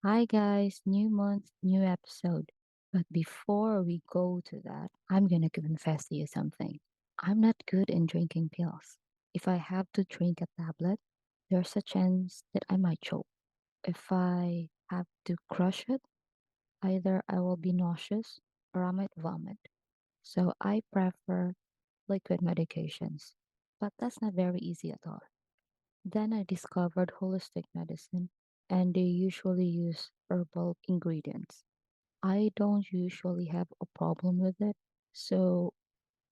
Hi guys, new month, new episode. But before we go to that, I'm gonna confess to you something. I'm not good in drinking pills. If I have to drink a tablet, there's a chance that I might choke. If I have to crush it, either I will be nauseous or I might vomit. So I prefer liquid medications. But that's not very easy at all. Then I discovered holistic medicine, and they usually use herbal ingredients. I don't usually have a problem with it, so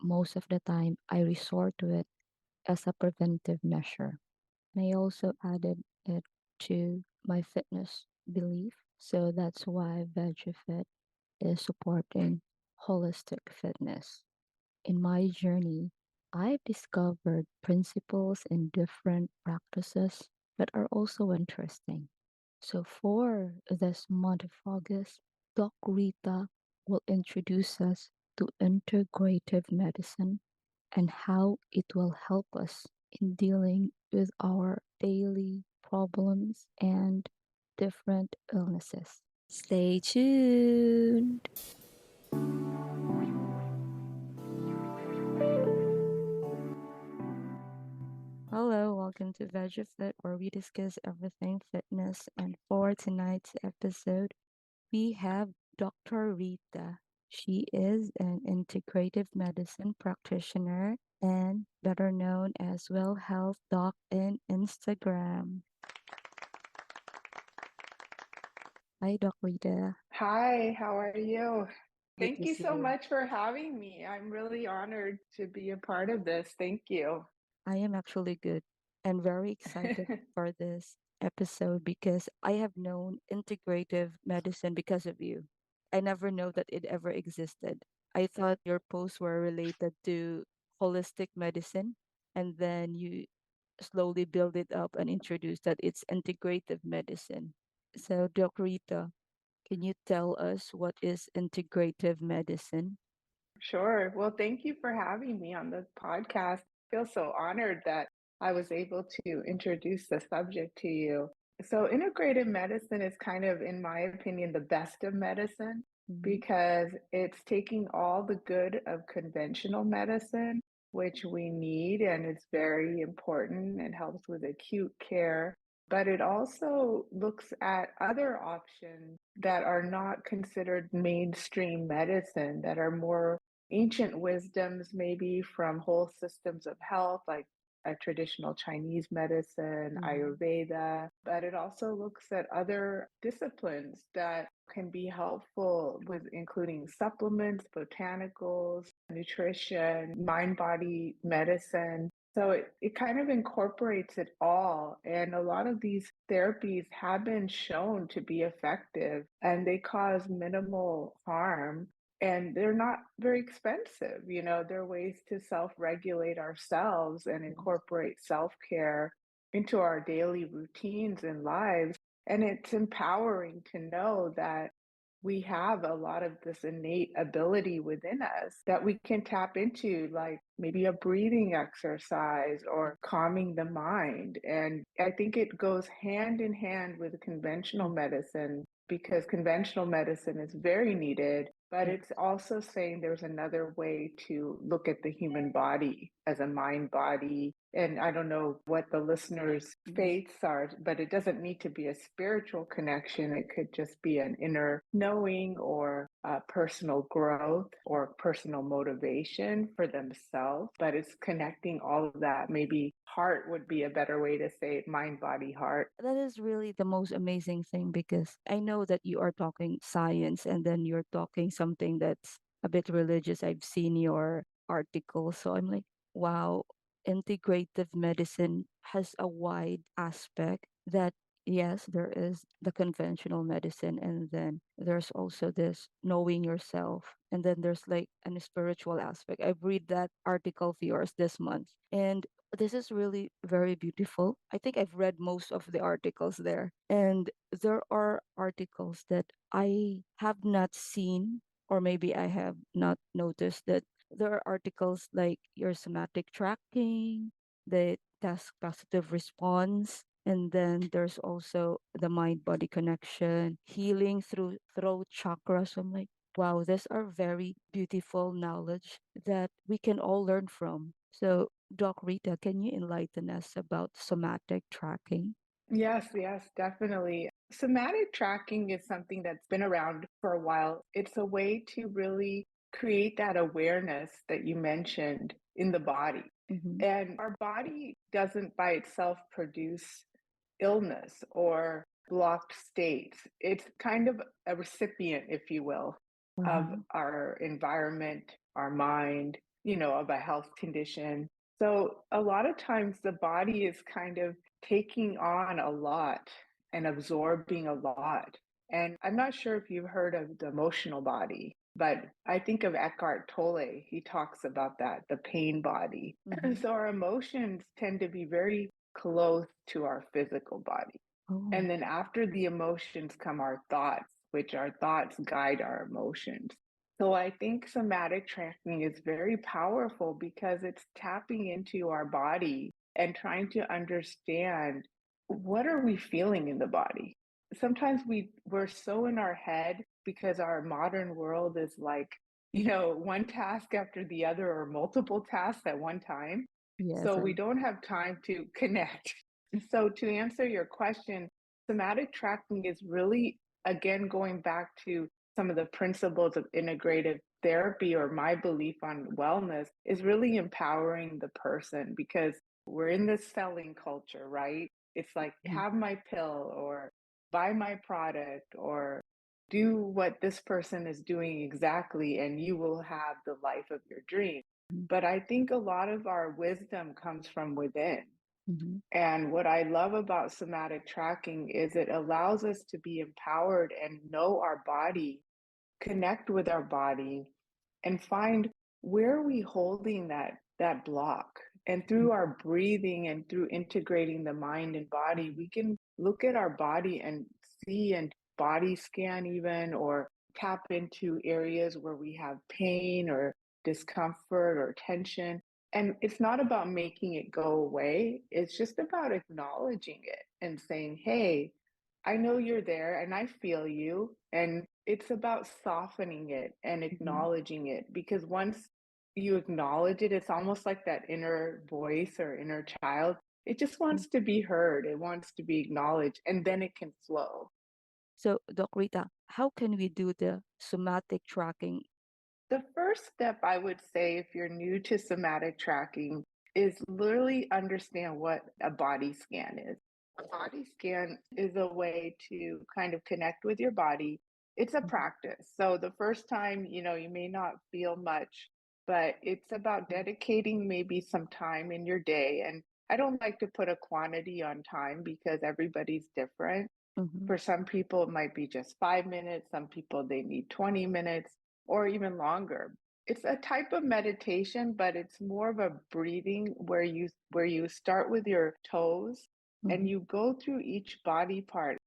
most of the time I resort to it as a preventive measure. And I also added it to my fitness belief, so that's why VeggieFit is supporting holistic fitness. In my journey, I've discovered principles in different practices that are also interesting. So, for this month of August, Doc Rita will introduce us to integrative medicine and how it will help us in dealing with our daily problems and different illnesses. Stay tuned. Hello, welcome to VeggieFit, where we discuss everything fitness. And for tonight's episode, we have Dr. Rita. She is an integrative medicine practitioner and better known as Well Health Doc in Instagram. Hi, Doc Rita. Hi, how are you? Good Thank to you see so you. much for having me. I'm really honored to be a part of this. Thank you. I am actually good and very excited for this episode because I have known integrative medicine because of you. I never know that it ever existed. I thought your posts were related to holistic medicine, and then you slowly build it up and introduce that it's integrative medicine. So, Doc Rita, can you tell us what is integrative medicine? Sure. Well, thank you for having me on the podcast. I feel so honored that I was able to introduce the subject to you. So, integrative medicine is kind of, in my opinion, the best of medicine Mhm. because it's taking all the good of conventional medicine, which we need, and it's very important and helps with acute care. But it also looks at other options that are not considered mainstream medicine, that are more ancient wisdoms, maybe from whole systems of health, like a traditional Chinese medicine, Mhm. Ayurveda, but it also looks at other disciplines that can be helpful with including supplements, botanicals, nutrition, mind body medicine. So it kind of incorporates it all. And a lot of these therapies have been shown to be effective and they cause minimal harm and they're not very expensive. They're ways to self-regulate ourselves and Yes. incorporate self-care into our daily routines and lives. And it's empowering to know that we have a lot of this innate ability within us that we can tap into, like maybe a breathing exercise or calming the mind. And I think it goes hand in hand with conventional Mhm. medicine because conventional medicine is very needed, but Yes. it's also saying there's another way to look at the human body as a mind body. And I don't know what the listeners' Mhm. faiths are, but it doesn't need to be a spiritual connection. It could just be an inner knowing or personal growth or personal motivation for themselves. But it's connecting all of that. Maybe heart would be a better way to say it, mind, body, heart. That is really the most amazing thing because I know that you are talking science and then you're talking something that's a bit religious. I've seen your article. So I'm like, wow, integrative medicine has a wide aspect that, yes, there is the conventional medicine, and then there's also this knowing yourself. And then there's like an spiritual aspect. I've read that article of yours this month. And this is really very beautiful. I think I've read most of the articles there. And there are articles that I have not seen, or maybe I have not noticed that there are articles like your somatic tracking, the task positive response. And then there's also the mind body connection, healing through throat chakra. So I'm like, wow, these are very beautiful knowledge that we can all learn from. So, Doc Rita, can you enlighten us about somatic tracking? Yes, yes, definitely. Somatic tracking is something that's been around for a while. It's a way to really create that awareness that you mentioned in the body. Mm-hmm. And our body doesn't by itself produce illness or blocked states. It's kind of a recipient, if you will, of Uh-huh. our environment, our mind, of a health condition. So a lot of times the body is kind of taking on a lot and absorbing a lot. And I'm not sure if you've heard of the emotional body, but I think of Eckhart Tolle. He talks about that, the pain body. Mm-hmm. So our emotions tend to be very close to our physical body. Oh. And then after the emotions come our thoughts, which our thoughts guide our emotions. So I think somatic tracking is very powerful because it's tapping into our body and trying to understand what are we feeling in the body. Sometimes we're so in our head because our modern world is like, one task after the other or multiple tasks at one time. Yes. So we don't have time to connect. So to answer your question, somatic tracking is really, again, going back to some of the principles of integrative therapy or my belief on wellness is really empowering the person because we're in this selling culture, right? It's like, Mm-hmm. have my pill or buy my product or do what this person is doing exactly, and you will have the life of your dream. But I think a lot of our wisdom comes from within. Mm-hmm. And what I love about somatic tracking is it allows us to be empowered and know our body, connect with our body, and find where are we holding that block. And through our breathing and through integrating the mind and body, we can look at our body and see and body scan even or tap into areas where we have pain or discomfort or tension. And it's not about making it go away. It's just about acknowledging it and saying, hey, I know you're there and I feel you. And it's about softening it and Mm-hmm. acknowledging it because once you acknowledge it, it's almost like that inner voice or inner child. It just wants to be heard, it wants to be acknowledged, and then it can flow. So, Doc Rita, how can we do the somatic tracking? The first step I would say if you're new to somatic tracking is literally understand what a body scan is. A body scan is a way to kind of connect with your body. It's a Mhm. practice. So the first time, you may not feel much, but it's about dedicating maybe some time in your day. And I don't like to put a quantity on time because everybody's different. Mhm. For some people, it might be just 5 minutes. Some people, they need 20 minutes or even longer. It's a type of meditation, but it's more of a breathing where you start with your toes and Mhm. you go through each body part.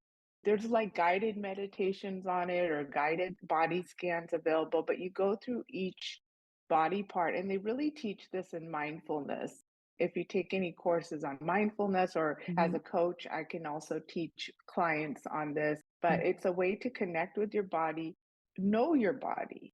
There's like guided meditations on it or guided body scans available, but you go through each body part and they really teach this in mindfulness. If you take any courses on mindfulness or as Mhm. a coach, I can also teach clients on this, but Mhm. it's a way to connect with your body, know your body,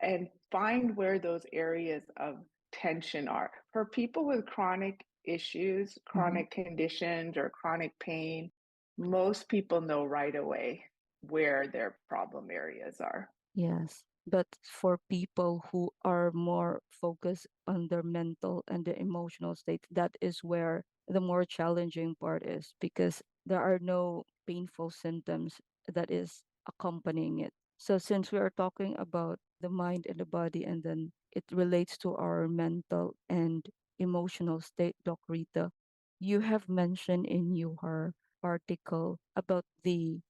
and find where those areas of tension are. For people with chronic issues, Mhm. chronic conditions, or chronic pain, most people know right away where their problem areas are. Yes. But for people who are more focused on their mental and the emotional state, that is where the more challenging part is because there are no painful symptoms that is accompanying it. So since we are talking about the mind and the body and then it relates to our mental and emotional state, Doc Rita, you have mentioned in your article about the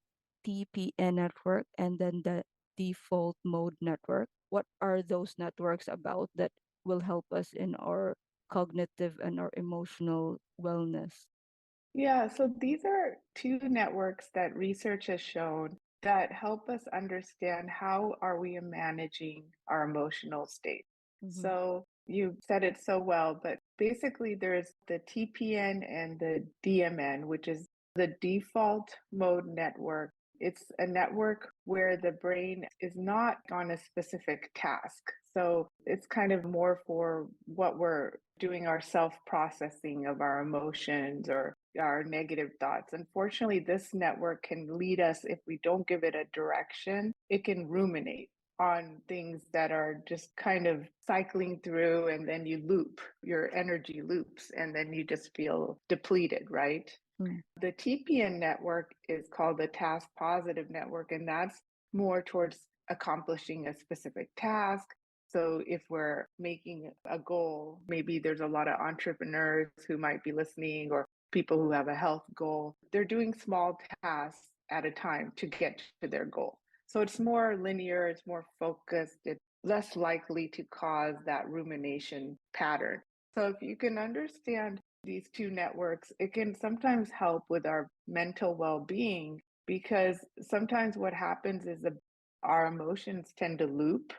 TPN network and then the default mode network. What are those networks about that will help us in our cognitive and our emotional wellness? Yeah, so these are two networks that research has shown that help us understand how are we managing our emotional state. Mm-hmm. So You said it so well, but basically there's the TPN and the DMN, which is the default mode network. It's a network where the brain is not on a specific task. So it's kind of more for what we're doing, our self processing of our emotions or our negative thoughts. Unfortunately, this network can lead us, if we don't give it a direction, it can ruminate on things that are just kind of cycling through, and then you loop, your energy loops, and then you just feel depleted, right? Mm. The TPN network is called the task positive network, and that's more towards accomplishing a specific task. So if we're making a goal, maybe there's a lot of entrepreneurs who might be listening, or people who have a health goal. They're doing small tasks at a time to get to their goal. So it's more linear, it's more focused, it's less likely to cause that rumination pattern. So if you can understand these two networks, it can sometimes help with our mental well being, because sometimes what happens is our emotions tend to loop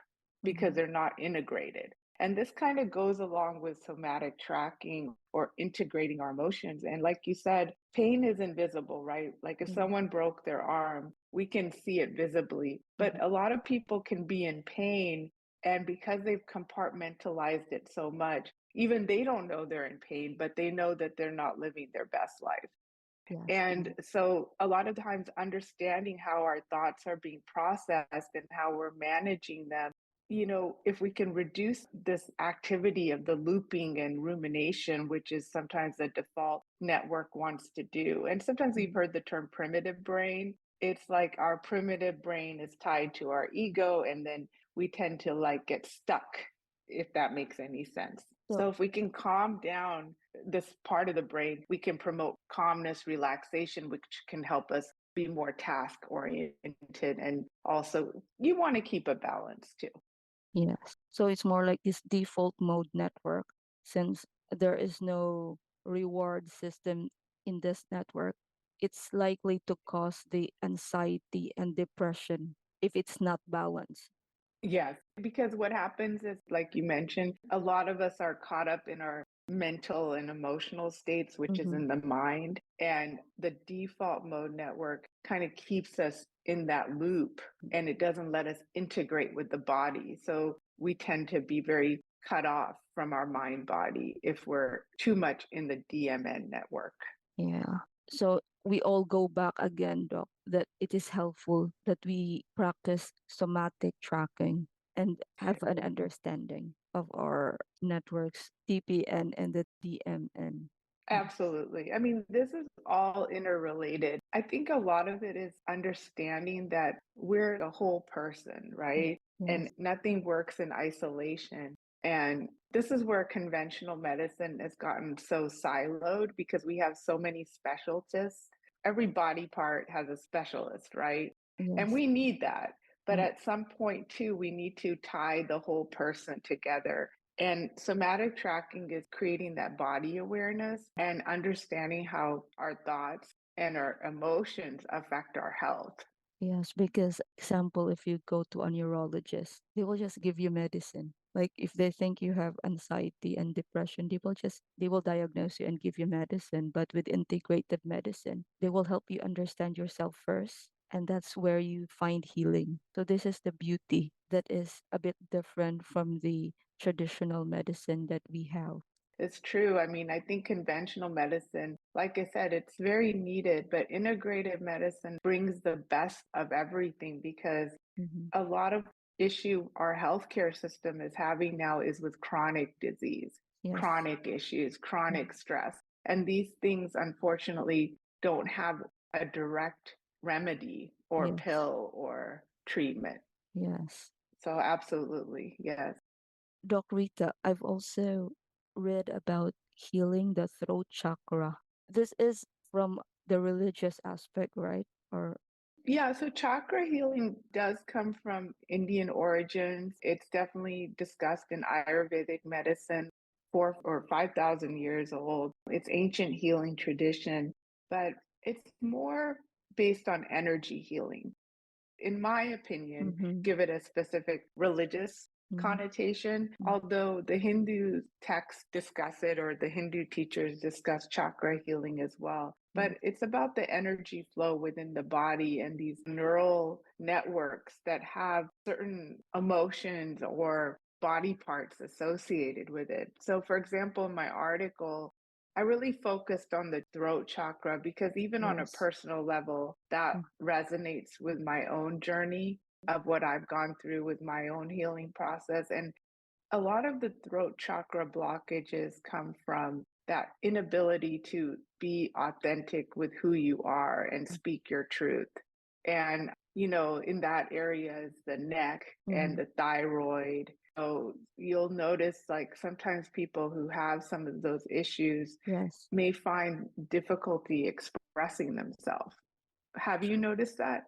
because Mhm. they're not integrated. And this kind of goes along with somatic tracking or integrating our emotions. And like you said, pain is invisible, right? Like if Mhm. someone broke their arm, we can see it visibly. But Mhm. a lot of people can be in pain. And because they've compartmentalized it so much, even they don't know they're in pain, but they know that they're not living their best life. Yes. And so a lot of times understanding how our thoughts are being processed and how we're managing them, if we can reduce this activity of the looping and rumination, which is sometimes the default network wants to do. And sometimes we've Mhm. heard the term primitive brain. It's like our primitive brain is tied to our ego, and then we tend to like get stuck, if that makes any sense. So So if we can calm down this part of the brain, we can promote calmness, relaxation, which can help us be more task oriented. And also, you want to keep a balance too. yes. So it's more like this default mode network. Since there is no reward system in this network, it's likely to cause the anxiety and depression if it's not balanced. Yes, because what happens is, like you mentioned, a lot of us are caught up in our mental and emotional states, which is Mm-hmm. in the mind. And the default mode network kind of keeps us in that loop, and it doesn't let us integrate with the body. So we tend to be very cut off from our mind body if we're too much in the DMN network. Yeah. So we all go back again, Doc, that it is helpful that we practice somatic tracking and have an understanding of our networks, TPN and the DMN. Mhm. Absolutely. I mean, this is all interrelated. I think a lot of it is understanding that we're a whole person, Mm. right? And Yes, nothing works in isolation. And this is where conventional medicine has gotten so siloed because we have so many specialties. Every body part has a specialist, right? And yes, we need that. But mm, at some point, too, we need to tie the whole person together, and somatic tracking is creating that body awareness and understanding how our thoughts and our emotions affect our health. yes. Because, example, if you go to a neurologist, they will just give you medicine. Like if they think you have anxiety and depression, they will diagnose you and give you medicine. But with integrative medicine, they will help you understand yourself first. And that's where you find healing. So this is the beauty that is a bit different from the traditional medicine that we have. It's true. I mean, I think conventional medicine, like I said, it's very needed, but integrative medicine brings the best of everything, because Mm-hmm. a lot of issue our healthcare system is having now is with chronic disease, Yes. chronic issues, Mm. chronic stress. And these things, unfortunately, don't have a direct remedy or Yes. pill or treatment. Yes. So, absolutely, yes. Doc Rita, I've also read about healing the throat chakra. This is from the religious aspect, right? Or Yeah, so chakra healing does come from Indian origins. It's definitely discussed in Ayurvedic medicine, 4 or 5,000 years old. It's ancient healing tradition, but it's more based on energy healing. In my opinion, mm-hmm. give it a specific religious Mm-hmm. connotation, Mm-hmm. although the Hindu texts discuss it or the Hindu teachers discuss chakra healing as well. But it's about the energy flow within the body and these neural networks that have certain emotions or body parts associated with it. So, for example, in my article, I really focused on the throat chakra because even on a Yes. personal level, that resonates with my own journey of what I've gone through with my own healing process. And a lot of the throat chakra blockages come from that inability to be authentic with who you are and speak your truth. And, in that area is the neck and Mm-hmm. the thyroid. So you'll notice like sometimes people who have some of those issues Yes. may find difficulty expressing themselves. Have you True. noticed that?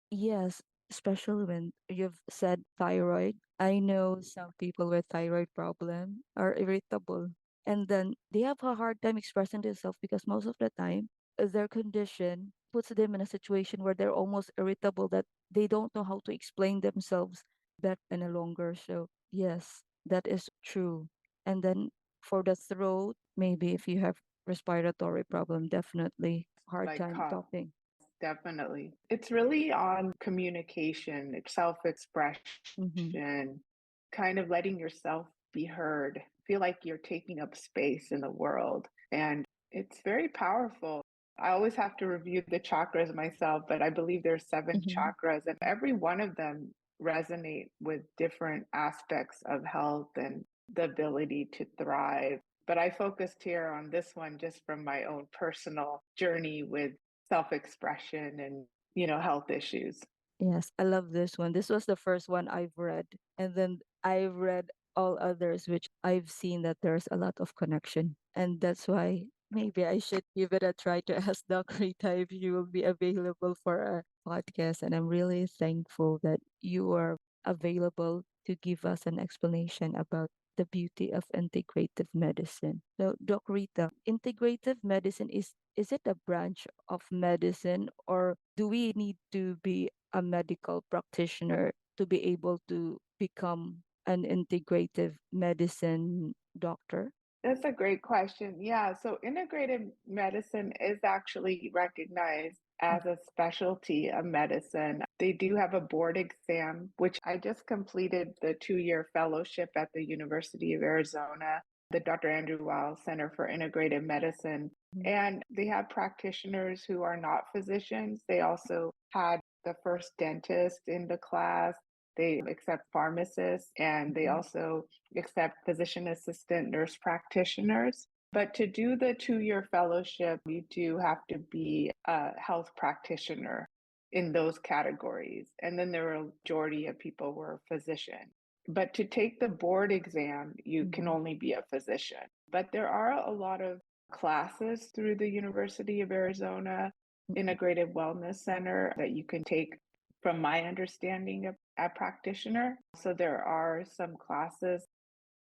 Yes, especially when you've said thyroid. I know some people with thyroid problem are irritable, and then they have a hard time expressing themselves because most of the time their condition puts them in a situation where they're almost irritable that they don't know how to explain themselves better and longer. So yes, that is true. And then for the throat, maybe if you have respiratory problem, definitely hard Like time cough. talking. Definitely. It's really on communication, Mm-hmm. self-expression, kind of letting yourself be heard, feel like you're taking up space in the world. And it's very powerful. I always have to review the chakras myself, but I believe there's seven Mm-hmm. chakras and every one of them resonate with different aspects of health and the ability to thrive. But I focused here on this one just from my own personal journey with self-expression and, health issues. Yes, I love this one. This was the first one I've read. And then I've read all others, which I've seen that there's a lot of connection. And that's why maybe I should give it a try to ask Doc Rita if you will be available for a podcast. And I'm really thankful that you are available to give us an explanation about the beauty of integrative medicine. So, Doc Rita, integrative medicine is it a branch of medicine, or do we need to be a medical practitioner to be able to become an integrative medicine doctor? That's a great question. Yeah, so integrative medicine is actually recognized as a specialty of medicine. They do have a board exam, which I just completed the 2-year fellowship at the University of Arizona, the Dr. Andrew Weil Center for Integrative Medicine. Mhm. And they have practitioners who are not physicians. They also had the first dentist in the class. They accept pharmacists and they Mhm. also accept physician assistant nurse practitioners. But to do the 2-year fellowship, you do have to be a health practitioner in those categories. And then there were a majority of people were physician. But to take the board exam, you can Mhm. only be a physician. But there are a lot of classes through the University of Arizona Mhm. Integrative Wellness Center that you can take from my understanding of a practitioner. So there are some classes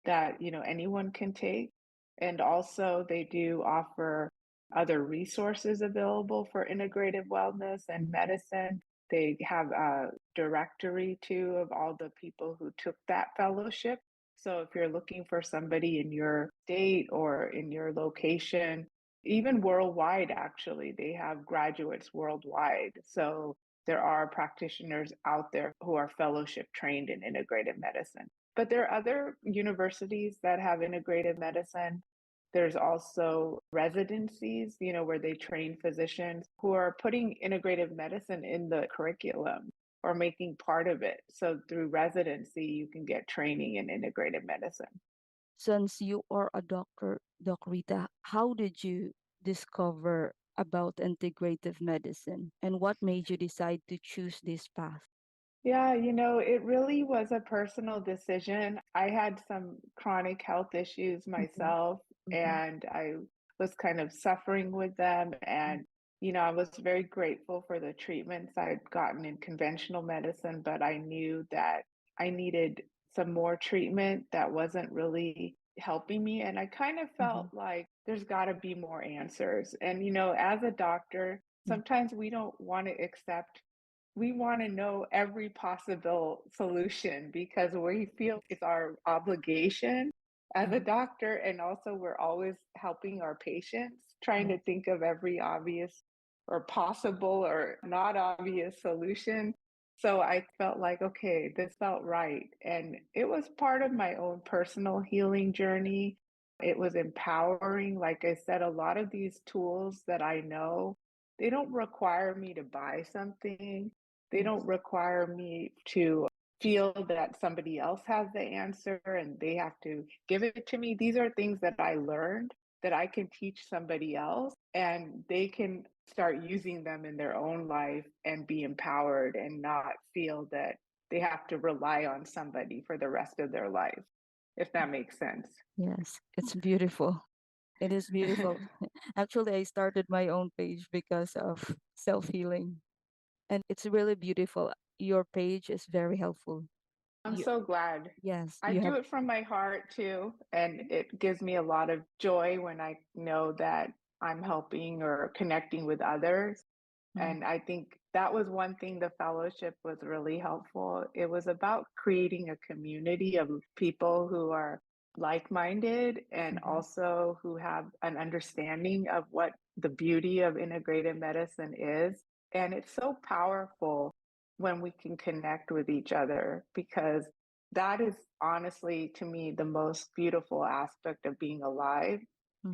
that, anyone can take. And also they do offer other resources available for integrative wellness and medicine. They have a directory too of all the people who took that fellowship. So if you're looking for somebody in your state or in your location, even worldwide, actually, they have graduates worldwide. So there are practitioners out there who are fellowship trained in integrative medicine. But there are other universities that have integrative medicine. There's also residencies, where they train physicians who are putting integrative medicine in the curriculum or making part of it. So through residency, you can get training in integrative medicine. Since you are a doctor, Doc Rita, how did you discover about integrative medicine and what made you decide to choose this path? Yeah, it really was a personal decision. I had some chronic health issues Mhm. myself, Mhm. and I was kind of suffering with them. Mhm. And, I was very grateful for the treatments I'd gotten in conventional medicine, but I knew that I needed some more treatment that wasn't really helping me. And I kind of felt Mhm. like there's got to be more answers. And, as a doctor, Mhm. sometimes we don't want to accept we want to know every possible solution because we feel it's our obligation as a Mhm. doctor. And also, we're always helping our patients, trying to Yes. think of every obvious or possible or not obvious solution. So I felt like, okay, this felt right. And it was part of my own personal healing journey. It was empowering. Like I said, a lot of these tools that I know, they don't require me to buy something. They don't Yes. require me to feel that somebody else has the answer and they have to give it to me. These are things that I learned that I can teach somebody else and they can start using them in their own life and be empowered and not feel that they have to rely on somebody for the rest of their life, if that makes sense. Yes. It's beautiful. It is beautiful. Actually, I started my own page because of self healing, and it's really beautiful. Your page is very helpful. I'm You, so glad. yes, I you do have. it from my heart too, and it gives me a lot of joy when I know that I'm helping or connecting with others. Mhm. And I think that was one thing the fellowship was really helpful. It was about creating a community of people who are like-minded and Mhm. also who have an understanding of what the beauty of integrative medicine is. And it's so powerful when we can connect with each other because that is honestly to me the most beautiful aspect of being alive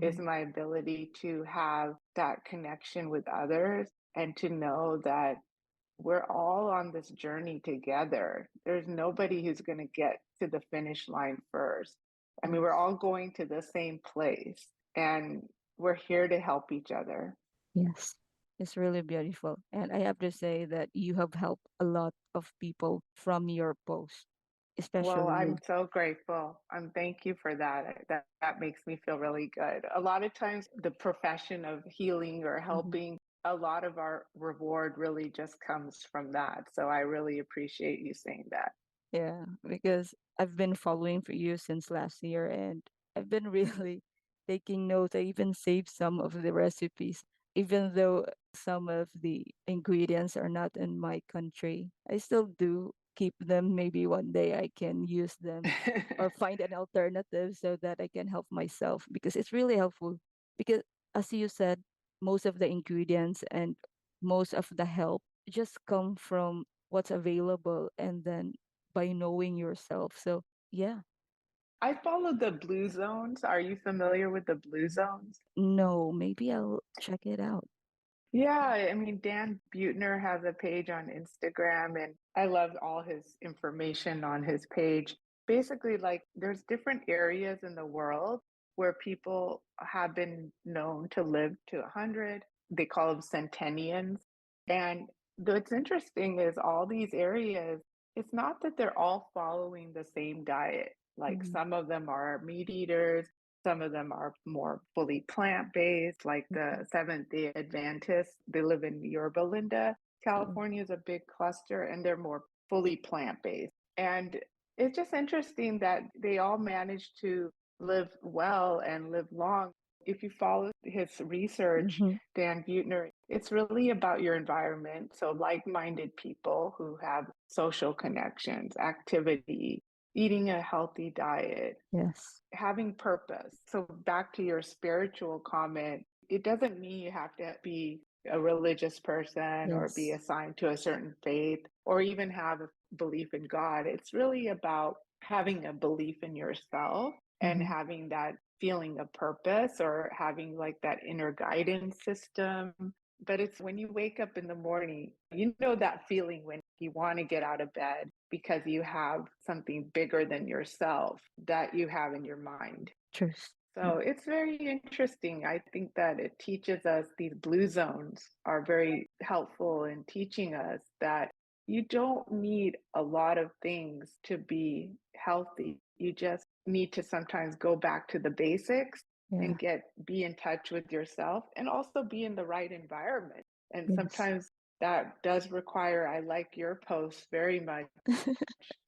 is Mhm. my ability to have that connection with others and to know that we're all on this journey together. There's nobody who's going to get to the finish line first. I mean, we're Yes. all going to the same place and we're here to help each other. Yes. It's really beautiful. And I have to say that you have helped a lot of people from your post, Well, especially I'm with. so grateful. Thank you for that. That makes me feel really good. A lot of times, the profession of healing or Mhm. helping, a lot of our reward really just comes from that. So I really appreciate you saying that. Yeah, because I've been following for you since last year and I've been really taking notes. I even saved some of the recipes, even though some of the ingredients are not in my country. I still do keep them. Maybe one day I can use them or find an alternative so that I can help myself because it's really helpful. Because as you said, most of the ingredients and most of the help just come from what's available and then by knowing yourself. So, yeah, I follow the blue zones. Are you familiar with the blue zones? no, maybe I'll check it out. Yeah, I mean, Dan Buettner has a page on Instagram, and I love all his information on his page. Basically, like, there's different areas in the world where people have been known to live to 100. They call them centennians. And what's interesting is all these areas, it's not that they're all following the same diet. Like, Mhm. some of them are meat eaters, some of them are more fully plant-based, like Mhm. the Seventh-day Adventists. They live in Yorba Linda. Yeah. California is a big cluster, and they're more fully plant-based. And it's just interesting that they all manage to live well and live long. If you follow his research, Mhm. Dan Buettner, it's really about your environment. So, like minded people who have social connections, activity, eating a healthy diet, Yes. having purpose. So back to your spiritual comment, it doesn't mean you have to be a religious person or be Yes. assigned to a certain faith or even have a belief in God. It's really about having a belief in yourself and Mhm. having that feeling of purpose or having like that inner guidance system. But it's when you wake up in the morning, you know that feeling when you want to get out of bed because you have something bigger than yourself that you have in your mind. Truth. So it's very interesting. I think that it teaches us these blue zones are very helpful in teaching us that you don't need a lot of things to be healthy. You just need to sometimes go back to the basics Yeah. and be in touch with yourself and also be in the right environment. And Yes. sometimes that does require, I like your post very much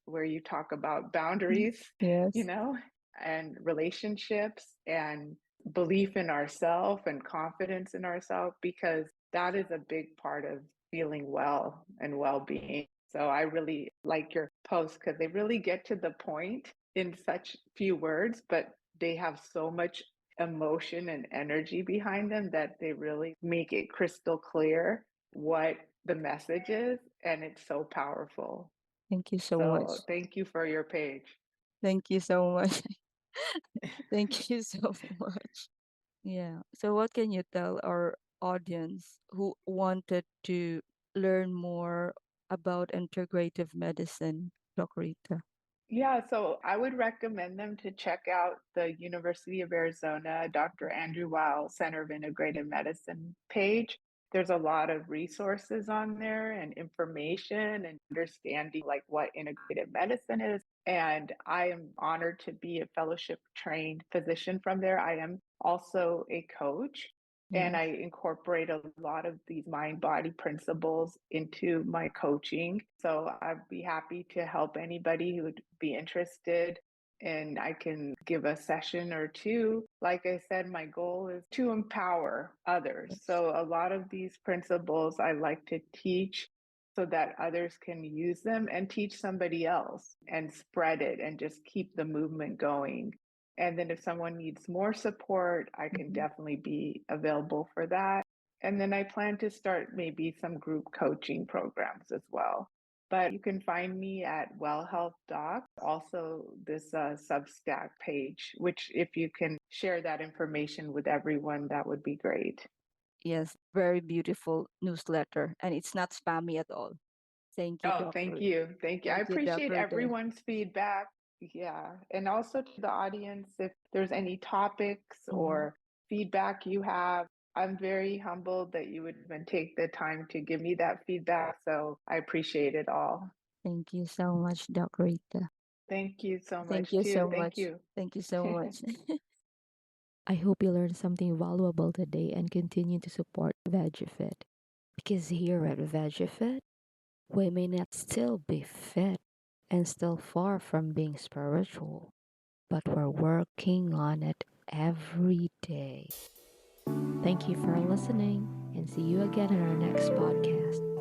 where you talk about boundaries, you Yes. know, and relationships and belief in ourselves and confidence in ourselves, because that is a big part of feeling well and well-being. So I really like your posts because they really get to the point in such few words, but they have so much emotion and energy behind them that they really make it crystal clear what the message is, and it's so powerful. Thank you so So much. thank you for your page. Thank you so much. Thank you so much. Yeah. So, what can you tell our audience who wanted to learn more about integrative medicine, Doc Rita? Yeah, so I would recommend them to check out the University of Arizona Dr. Andrew Weil Center of Integrative Medicine page. There's a lot of resources on there and information and understanding like what integrative medicine is. And I am honored to be a fellowship trained physician from there. I am also a coach and I Yes. incorporate a lot of these mind body principles into my coaching. So I'd be happy to help anybody who would be interested. And I can give a session or two. Like I said, my goal is to empower others. Yes. So a lot of these principles I like to teach so that others can use them and teach somebody else and spread it and just keep the movement going. And then if someone needs more support, I can Mhm. definitely be available for that. And then I plan to start maybe some group coaching programs as well. But you can find me at Well Health Doc, also this Substack page, which if you can share that information with everyone, that would be great. Yes. Very beautiful newsletter, and it's not spammy at all. Thank you, Oh, Doctor. thank you. Thank you. I Thank you, appreciate Doctor Rita. everyone's feedback. Yeah. And also to the audience, if there's any topics Mhm. or feedback you have, I'm very humbled that you would even take the time to give me that feedback. So I appreciate it all. Thank you so much, Doc Rita. Thank you so Thank much, you too. so Thank much. you. Thank you so much. I hope you learned something valuable today and continue to support VegFit. Because here at VegFit, we may not still be fit and still far from being spiritual, but we're working on it every day. Thank you for listening and see you again in our next podcast.